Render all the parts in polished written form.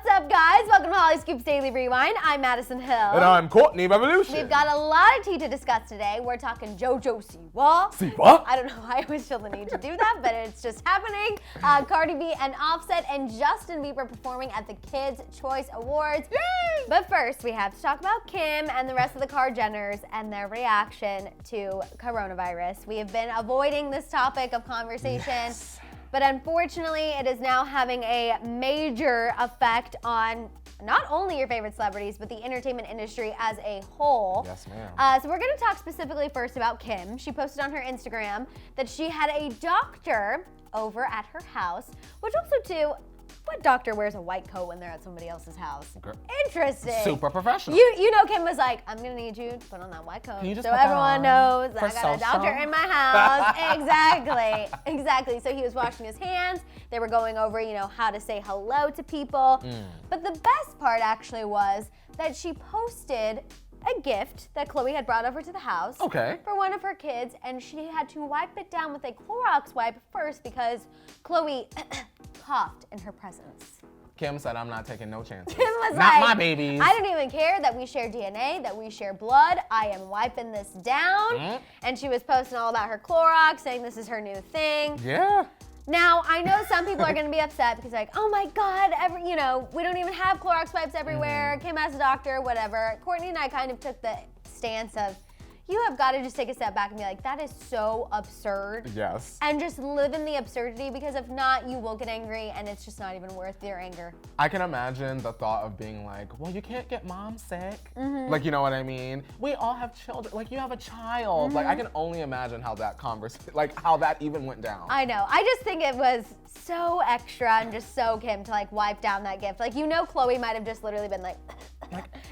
What's up, guys? Welcome to Hollyscoop's Daily Rewind. I'm Madison Hill. And I'm Courtney Revolution. We've got a lot of tea to discuss today. We're talking JOJO Siwa. Siwa? I don't know why I always feel the need to do that, but it's just happening. Cardi B and Offset and Justin Bieber performing at the Kids' Choice Awards. Yay! But first, we have to talk about Kim and the rest of the Karjenners and their reaction to coronavirus. We have been avoiding this topic of conversation. Yes. But unfortunately, it is now having a major effect on not only your favorite celebrities, but the entertainment industry as a whole. Yes, ma'am. So we're going to talk specifically first about Kim. She posted on her Instagram that she had a doctor over at her house, which also too, what doctor wears a white coat when they're at somebody else's house? Interesting. Super professional. You know Kim was like, I'm gonna need you to put on that white coat so everyone knows I got a doctor in my house. Exactly. So he was washing his hands. They were going over, how to say hello to people. But the best part actually was that she posted a gift that Chloe had brought over to the house for one of her kids, and she had to wipe it down with a Clorox wipe first because Chloe coughed in her presence. Kim said, I'm not taking no chances. Kim was not like, my babies. I don't even care that we share DNA, that we share blood. I am wiping this down. And she was posting all about her Clorox, saying this is her new thing. Yeah. Now, I know some people are gonna be upset because like, oh my God, we don't even have Clorox wipes everywhere. Kim has a doctor, whatever. Courtney and I kind of took the stance of, you have got to just take a step back and be like, that is so absurd. Yes. And just live in the absurdity, because if not, you will get angry and it's just not even worth your anger. I can imagine the thought of being like, well, you can't get mom sick. Like, you know what I mean? We all have children. Like, you have a child. Like, I can only imagine how that how that even went down. I know. I just think it was so extra and just so Kim to like wipe down that gift. Like, Chloe might have just literally been like,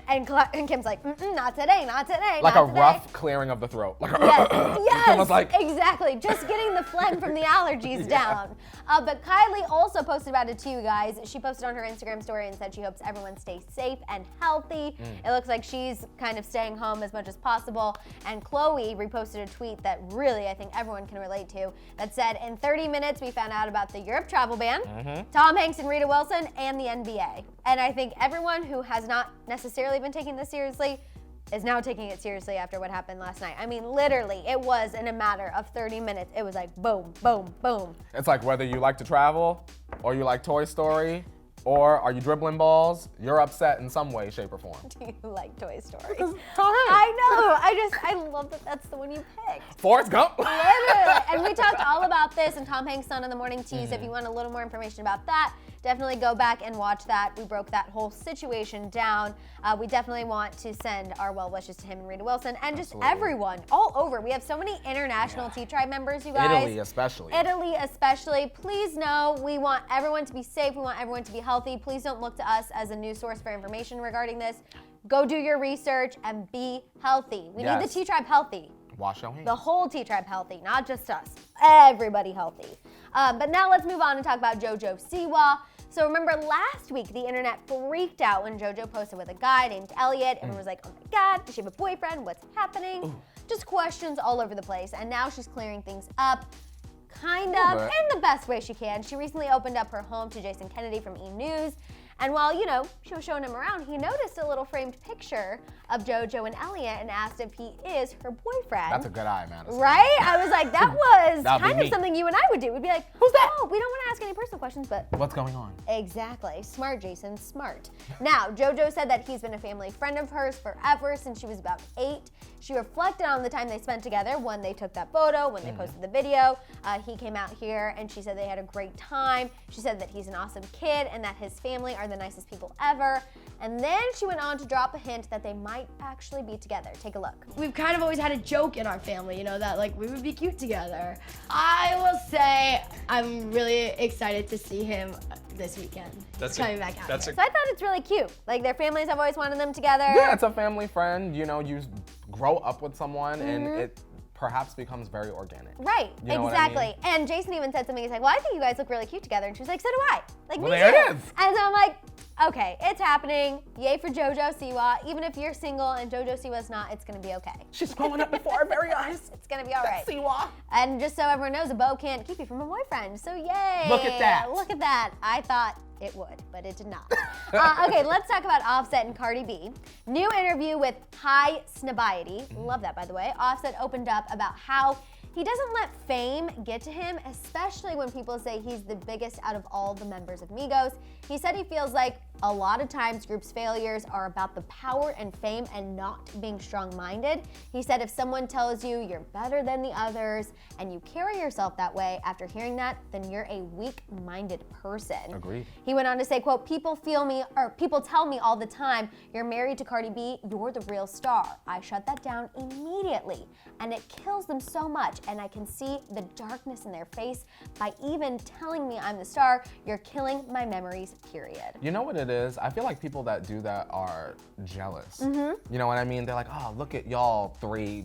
and Kim's like, not today, not today, like not a today. rough clearing of the throat. Like Yes, like, exactly. Just getting the phlegm from the allergies down. But Kylie also posted about it too, you guys. She posted on her Instagram story and said she hopes everyone stays safe and healthy. It looks like she's kind of staying home as much as possible. And Chloe reposted a tweet that really I think everyone can relate to that said, in 30 minutes we found out about the Europe travel ban, Tom Hanks and Rita Wilson, and the NBA. And I think everyone who has not necessarily been taking this seriously is now taking it seriously after what happened last night. I mean, literally, it was in a matter of 30 minutes. It was like boom, boom, boom. It's like whether you like to travel or you like Toy Story or are you dribbling balls, you're upset in some way, shape, or form. Do you like Toy Story? Because Tom Hanks. I know. I love that that's the one you picked. Forrest Gump. Literally. And we talked all about this in Tom Hanks' Son in the Morning Tease. If you want a little more information about that, definitely go back and watch that. We broke that whole situation down. We definitely want to send our well wishes to him and Rita Wilson and just everyone all over. We have so many international Tea Tribe members, you guys. Italy especially. Please know we want everyone to be safe. We want everyone to be healthy. Please don't look to us as a news source for information regarding this. Go do your research and be healthy. We need the Tea Tribe healthy. Wash your hands. The whole Tea Tribe healthy, not just us. Everybody healthy. But now let's move on and talk about JOJO Siwa. So remember last week, the internet freaked out when JOJO posted with a guy named Elliot. Everyone was like, oh my God, does she have a boyfriend? What's happening? Just questions all over the place. And now she's clearing things up, kind of, in the best way she can. She recently opened up her home to Jason Kennedy from E! News. And while, she was showing him around, he noticed a little framed picture of JOJO and Elliot and asked if he is her boyfriend. That's a good eye, man. Right? I was like, that was kind of something you and I would do. We'd be like, who's that? Oh, we don't want to ask any personal questions, but what's going on? Exactly. Smart, Jason, smart. Now, JOJO said that he's been a family friend of hers forever since she was about 8. She reflected on the time they spent together when they took that photo, when they posted the video. He came out here and she said they had a great time. She said that he's an awesome kid and that his family are the nicest people ever. And then she went on to drop a hint that they might actually be together. Take a look. We've kind of always had a joke in our family, that like we would be cute together. I will say I'm really excited to see him this weekend. That's coming back out. So I thought it's really cute. Like their families have always wanted them together. Yeah, it's a family friend. You grow up with someone and it perhaps becomes very organic. Right, You know exactly. what And Jason even said something, he's like, well, I think you guys look really cute together. And she was like, so do I. Like, Well, me there too. it is. And so I'm like, Okay, it's happening. Yay for JoJo Siwa. Even if you're single and JoJo Siwa's not, it's gonna be okay. She's growing up before our very eyes. It's gonna be all right. Siwa. And just so everyone knows, a bow can't keep you from a boyfriend. So yay. Look at that. Look at that. I thought it would, but it did not. Okay, let's talk about Offset and Cardi B. New interview with High Snobiety. Love that, by the way. Offset opened up about how he doesn't let fame get to him, especially when people say he's the biggest out of all the members of Migos. He said he feels like a lot of times groups' failures are about the power and fame and not being strong-minded. He said if someone tells you you're better than the others and you carry yourself that way after hearing that, then you're a weak-minded person. Agreed. He went on to say, quote, people tell me all the time, you're married to Cardi B, you're the real star. I shut that down immediately, and it kills them so much, and I can see the darkness in their face by even telling me I'm the star. You're killing my memories, period. You know what it is? I feel like people that do that are jealous. You know what I mean? They're like, oh, look at y'all three,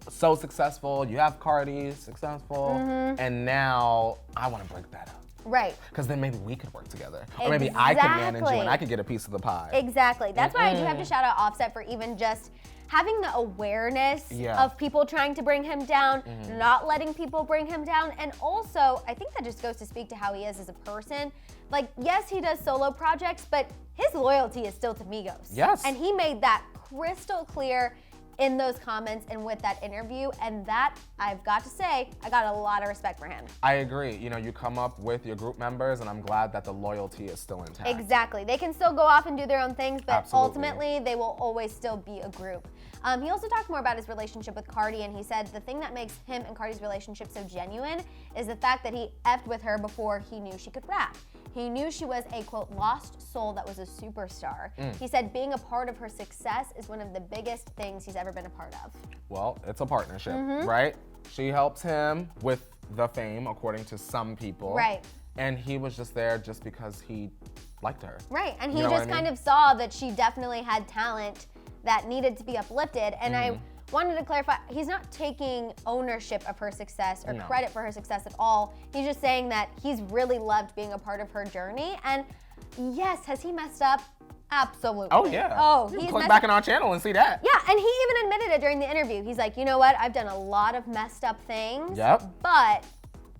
so successful. You have Cardi, successful, and now I want to break that up. Right. Because then maybe we could work together. Or maybe I could manage you and I could get a piece of the pie. Exactly. That's why I do have to shout out Offset for even just having the awareness of people trying to bring him down, not letting people bring him down, and also, I think that just goes to speak to how he is as a person. Like, yes, he does solo projects, but his loyalty is still to Migos. Yes. And he made that crystal clear in those comments and with that interview, and that, I've got to say, I got a lot of respect for him. I agree. You know, you come up with your group members, and I'm glad that the loyalty is still intact. Exactly. They can still go off and do their own things, but Absolutely. ultimately, they will always still be a group. He also talked more about his relationship with Cardi, and he said the thing that makes him and Cardi's relationship so genuine is the fact that he effed with her before he knew she could rap. He knew she was a, quote, lost soul that was a superstar. He said being a part of her success is one of the biggest things he's ever been a part of. Well, it's a partnership, right? She helps him with the fame, according to some people. Right. And he was just there just because he liked her. Right, and he You know just what I mean? kind of saw that she definitely had talent that needed to be uplifted. And I wanted to clarify, he's not taking ownership of her success or credit for her success at all. He's just saying that he's really loved being a part of her journey. And yes, has he messed up? Absolutely. Oh, yeah. Oh, You he's click messed back up. on our channel and see that. Yeah, and he even admitted it during the interview. He's like, you know what? I've done a lot of messed up things. Yep. But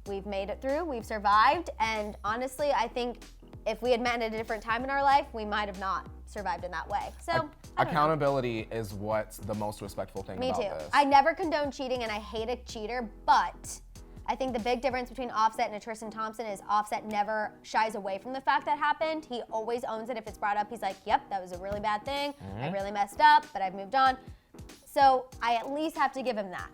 we've made it through. We've survived. And honestly, I think if we had met at a different time in our life, we might have not survived in that way. So, I don't know. Accountability is what's the most respectful thing Me about too. this. I never condone cheating and I hate a cheater, but I think the big difference between Offset and a Tristan Thompson is Offset never shies away from the fact that happened. He always owns it. If it's brought up, he's like, yep, that was a really bad thing. I really messed up, but I've moved on. So I at least have to give him that.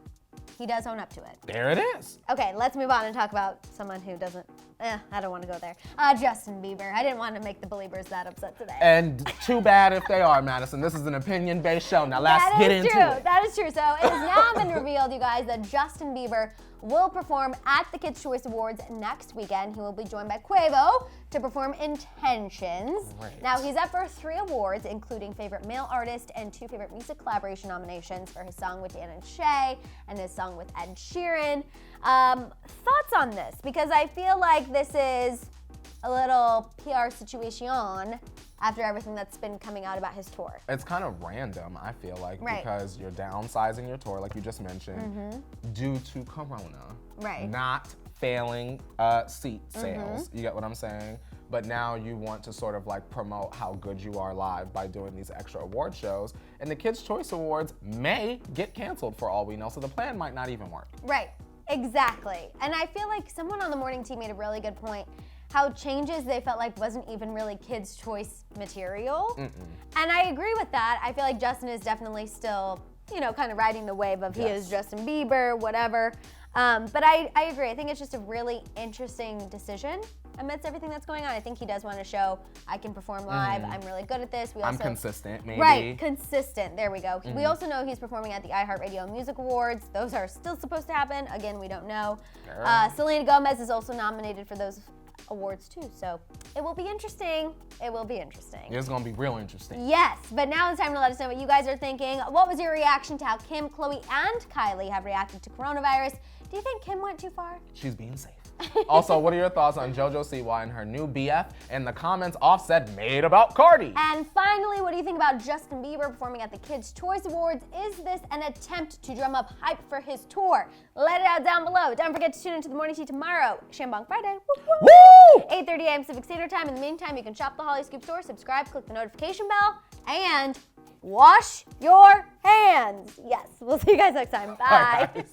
He does own up to it. There it is. Okay, let's move on and talk about someone who doesn't, I don't want to go there. Justin Bieber. I didn't want to make the Beliebers that upset today. And too bad if they are, Madison. This is an opinion-based show. Now let's get into it. That is true. So it has now been revealed, you guys, that Justin Bieber will perform at the Kids' Choice Awards next weekend. He will be joined by Quavo to perform Intentions. Great. Now, he's up for 3 awards, including Favorite Male Artist and 2 Favorite Music Collaboration nominations for his song with Dan and Shay and his song with Ed Sheeran. Thoughts on this? Because I feel like this is a little PR situation after everything that's been coming out about his tour. It's kind of random, I feel like, Right. because you're downsizing your tour, like you just mentioned, due to Corona. Right. Not failing seat sales. You get what I'm saying? But now you want to sort of like promote how good you are live by doing these extra award shows. And the Kids' Choice Awards may get canceled for all we know, so the plan might not even work. Right, exactly. And I feel like someone on the morning team made a really good point. How Changes they felt like wasn't even really Kids' Choice material. And I agree with that. I feel like Justin is definitely still, you know, kind of riding the wave of he is Justin Bieber, whatever. But I agree. I think it's just a really interesting decision amidst everything that's going on. I think he does want to show I can perform live. I'm really good at this. I'm consistent, maybe. Right, consistent. There we go. We also know he's performing at the iHeartRadio Music Awards. Those are still supposed to happen. Again, we don't know. Selena Gomez is also nominated for those awards too, so it will be interesting. It will be interesting. It's gonna be real interesting. Yes, but now it's time to let us know what you guys are thinking. What was your reaction to how Kim, Khloe, and Kylie have reacted to coronavirus? Do you think Kim went too far? She's being safe. Also, what are your thoughts on JoJo Siwa and her new BF and the comments Offset made about Cardi? And finally, what do you think about Justin Bieber performing at the Kids' Choice Awards? Is this an attempt to drum up hype for his tour? Let it out down below. Don't forget to tune into the Morning Tea tomorrow, Shambong Friday. Woo! 8:30 a.m. Pacific Standard Time. In the meantime, you can shop the Hollyscoop store, subscribe, click the notification bell, and wash your hands. Yes, we'll see you guys next time. Bye. Bye, guys.